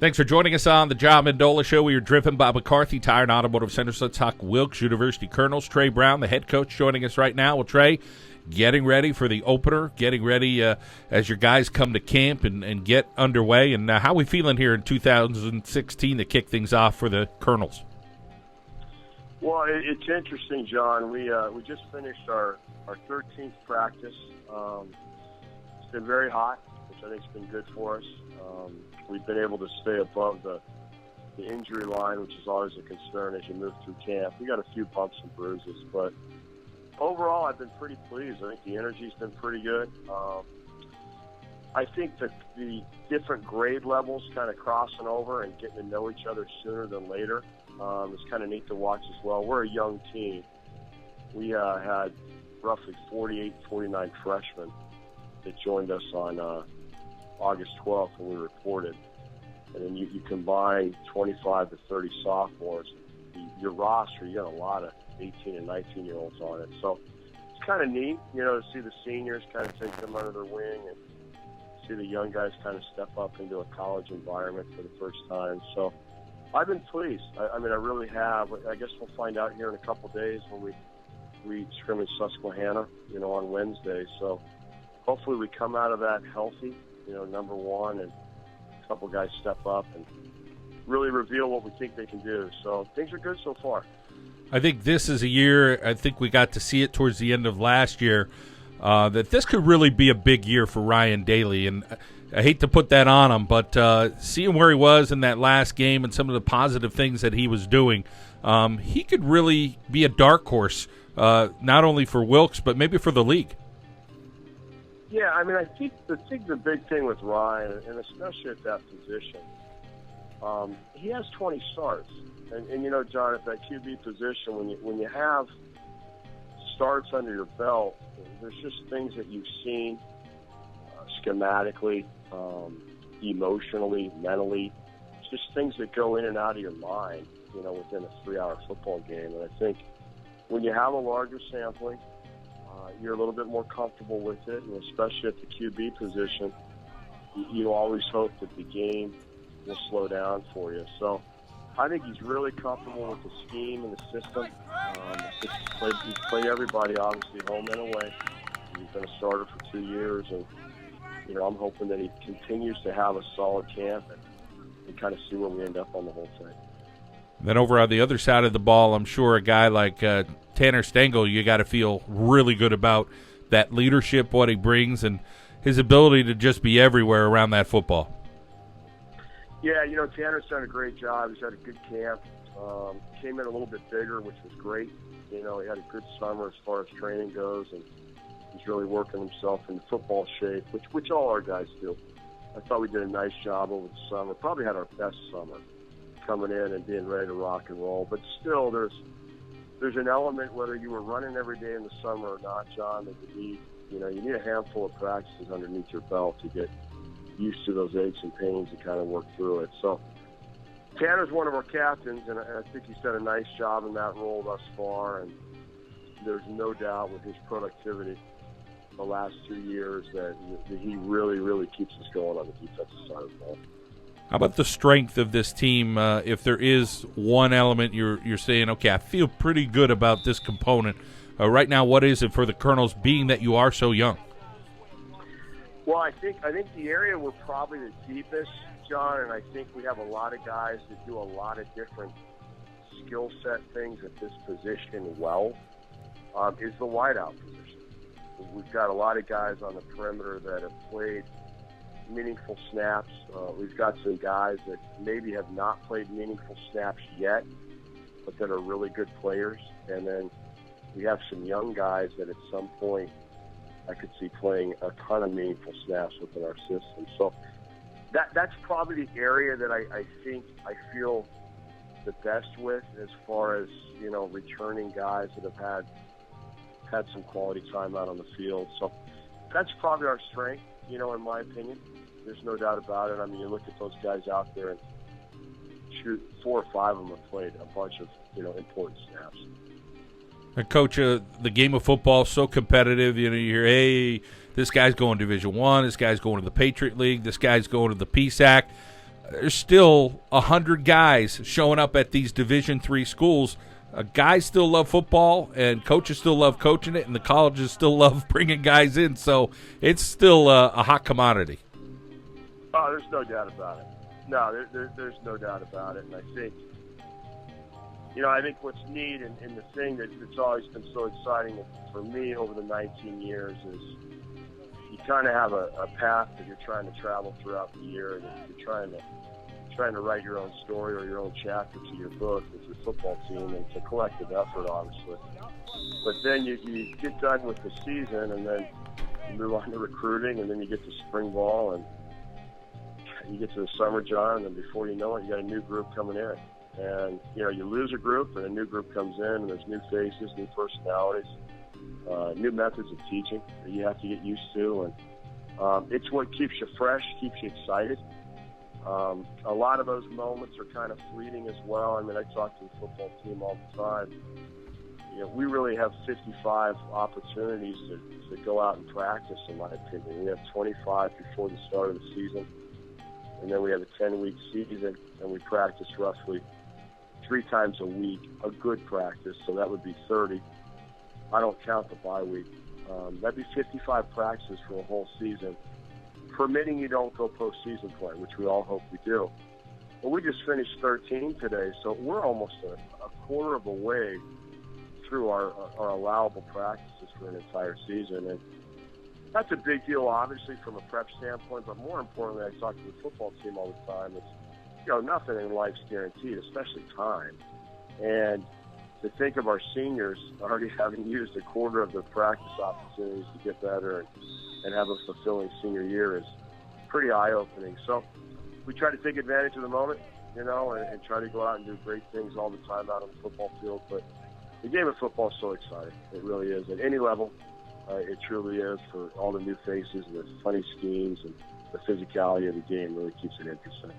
Thanks for joining us on the John Mendola Show. We are driven by McCarthy Tire and Automotive Centers. Let's talk Wilkes University Colonels. Trey Brown, the head coach, joining us right now. Well, Trey, getting ready for the opener, getting ready as your guys come to camp and get underway. And how are we feeling here in 2016 to kick things off for the Colonels? Well, it's interesting, John. We just finished our 13th practice. It's been very hot, which I think has been good for us. We've been able to stay above the injury line, which is always a concern as you move through camp. We got a few bumps and bruises, but overall I've been pretty pleased. I think the energy's been pretty good. I think that the different grade levels kind of crossing over and getting to know each other sooner than later is kind of neat to watch as well. We're a young team. We had roughly 48, 49 freshmen that joined us on August 12th when we reported. And then you combine 25 to 30 sophomores. Your roster, you got a lot of 18 and 19-year-olds on it. So it's kind of neat, to see the seniors kind of take them under their wing and see the young guys kind of step up into a college environment for the first time. So I've been pleased. I mean, I really have. I guess we'll find out here in a couple days when we scrimmage Susquehanna, on Wednesday. So hopefully we come out of that healthy, number one, and a couple guys step up and really reveal what we think they can do. So things are good so far. I think this is a year, I think we got to see it towards the end of last year, that this could really be a big year for Ryan Dailey. And I hate to put that on him, but seeing where he was in that last game and some of the positive things that he was doing, he could really be a dark horse, not only for Wilkes, but maybe for the league. Yeah, I mean, I think the big thing with Ryan, and especially at that position, he has 20 starts. And John, at that QB position, when you have starts under your belt, there's just things that you've seen schematically, emotionally, mentally. It's just things that go in and out of your mind, within a 3-hour football game. And I think when you have a larger sampling, you're a little bit more comfortable with it, and especially at the QB position, you always hope that the game will slow down for you. So I think he's really comfortable with the scheme and the system. He's played everybody, obviously, home and away. He's been a starter for 2 years, and I'm hoping that he continues to have a solid camp and kind of see where we end up on the whole thing. Then over on the other side of the ball, I'm sure a guy like Tanner Stengel, you got to feel really good about that leadership, what he brings, and his ability to just be everywhere around that football. Yeah, Tanner's done a great job. He's had a good camp. Came in a little bit bigger, which was great. He had a good summer as far as training goes, and he's really working himself into football shape, which all our guys do. I thought we did a nice job over the summer. Probably had our best summer coming in and being ready to rock and roll. But still, there's an element, whether you were running every day in the summer or not, John, that you need a handful of practices underneath your belt to get used to those aches and pains and kind of work through it. So Tanner's one of our captains, and I think he's done a nice job in that role thus far. And there's no doubt with his productivity the last 2 years that he really, really keeps us going on the defensive side of the ball. How about the strength of this team? If there is one element you're saying, okay, I feel pretty good about this component. Right now, what is it for the Colonels, being that you are so young? Well, I think the area we're probably the deepest, John, and I think we have a lot of guys that do a lot of different skill set things at this position well, is the wideout position. We've got a lot of guys on the perimeter that have played meaningful snaps. We've got some guys that maybe have not played meaningful snaps yet, but that are really good players. And then we have some young guys that at some point I could see playing a ton of meaningful snaps within our system. So that's probably the area that I think I feel the best with, as far as returning guys that have had some quality time out on the field. So that's probably our strength, in my opinion. There's no doubt about it. I mean, you look at those guys out there, and 4 or 5 of them have played a bunch of important snaps. And Coach, the game of football is so competitive. You hear, hey, this guy's going to Division I, this guy's going to the Patriot League, this guy's going to the PSAC. there's still 100 guys showing up at these Division III schools. Guys still love football, and coaches still love coaching it, and the colleges still love bringing guys in. So it's still a hot commodity. Oh, there's no doubt about it. No, there's no doubt about it. And I think, I think what's neat and the thing that's always been so exciting for me over the 19 years is you kind of have a path that you're trying to travel throughout the year, and you're trying to write your own story or your own chapter to your book with your football team, and it's a collective effort, obviously. But then you get done with the season, and then you move on to recruiting, and then you get to spring ball, and you get to the summer, John, and then before you know it, you got a new group coming in. And, you lose a group, and a new group comes in, and there's new faces, new personalities, new methods of teaching that you have to get used to. And it's what keeps you fresh, keeps you excited. A lot of those moments are kind of fleeting as well. I mean, I talk to the football team all the time. We really have 55 opportunities to go out and practice, in my opinion. We have 25 before the start of the season, and then we have a 10-week season, and we practice roughly 3 times a week, a good practice, so that would be 30. I don't count the bye week. That'd be 55 practices for a whole season, permitting you don't go postseason play, which we all hope we do. But we just finished 13 today, so we're almost a quarter of a way through our allowable practices for an entire season. And that's a big deal, obviously, from a prep standpoint, but more importantly, I talk to the football team all the time. It's, nothing in life's guaranteed, especially time. And to think of our seniors already having used a quarter of their practice opportunities to get better and have a fulfilling senior year is pretty eye-opening. So we try to take advantage of the moment, and try to go out and do great things all the time out on the football field. But the game of football is so exciting. It really is. At any level, it truly is, for all the new faces and the funny schemes, and the physicality of the game really keeps it interesting.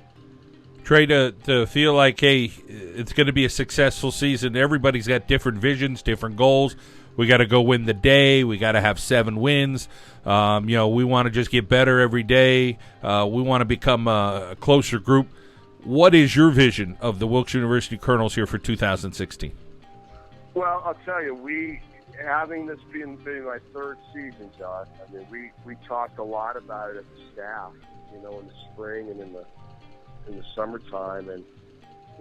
Trey, to feel like, hey, it's going to be a successful season, everybody's got different visions, different goals. We got to go win the day. We got to have 7 wins. We want to just get better every day. We want to become a closer group. What is your vision of the Wilkes University Colonels here for 2016? Well, I'll tell you, having this being my 3rd season, John, I mean, we talked a lot about it at the staff, in the spring and in the summertime. And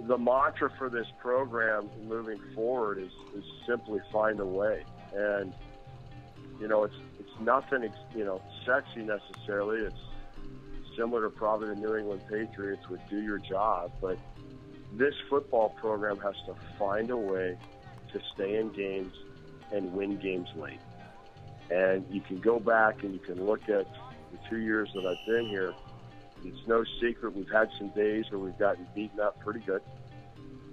the mantra for this program moving forward is simply find a way. And, it's nothing, sexy necessarily. It's similar to probably the New England Patriots with do your job. But this football program has to find a way to stay in games and win games late. And you can go back and you can look at the 2 years that I've been here. It's no secret we've had some days where we've gotten beaten up pretty good.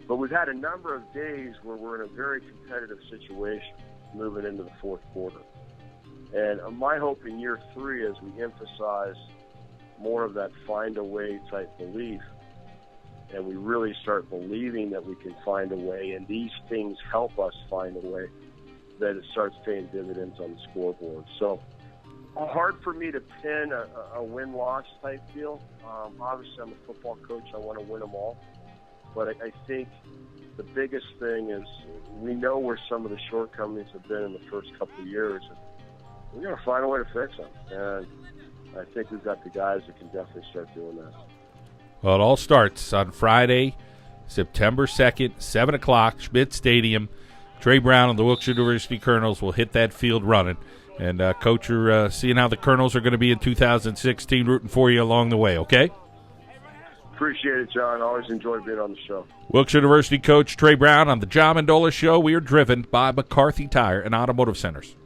But we've had a number of days where we're in a very competitive situation moving into the 4th quarter. And my hope in year 3, as we emphasize more of that find-a-way type belief, and we really start believing that we can find a way, and these things help us find a way, that it starts paying dividends on the scoreboard. So hard for me to pin a win-loss type deal. Obviously, I'm a football coach. I want to win them all. But I think the biggest thing is we know where some of the shortcomings have been in the first couple of years, and we're going to find a way to fix them. And I think we've got the guys that can definitely start doing that. Well, it all starts on Friday, September 2nd, 7 o'clock, Schmidt Stadium. Trey Brown and the Wilkes University Colonels will hit that field running. And, Coach, you're seeing how the Colonels are going to be in 2016, rooting for you along the way, okay? Appreciate it, John. Always enjoyed being on the show. Wilkes University coach Trey Brown on the John Mendola Show. We are driven by McCarthy Tire and Automotive Centers.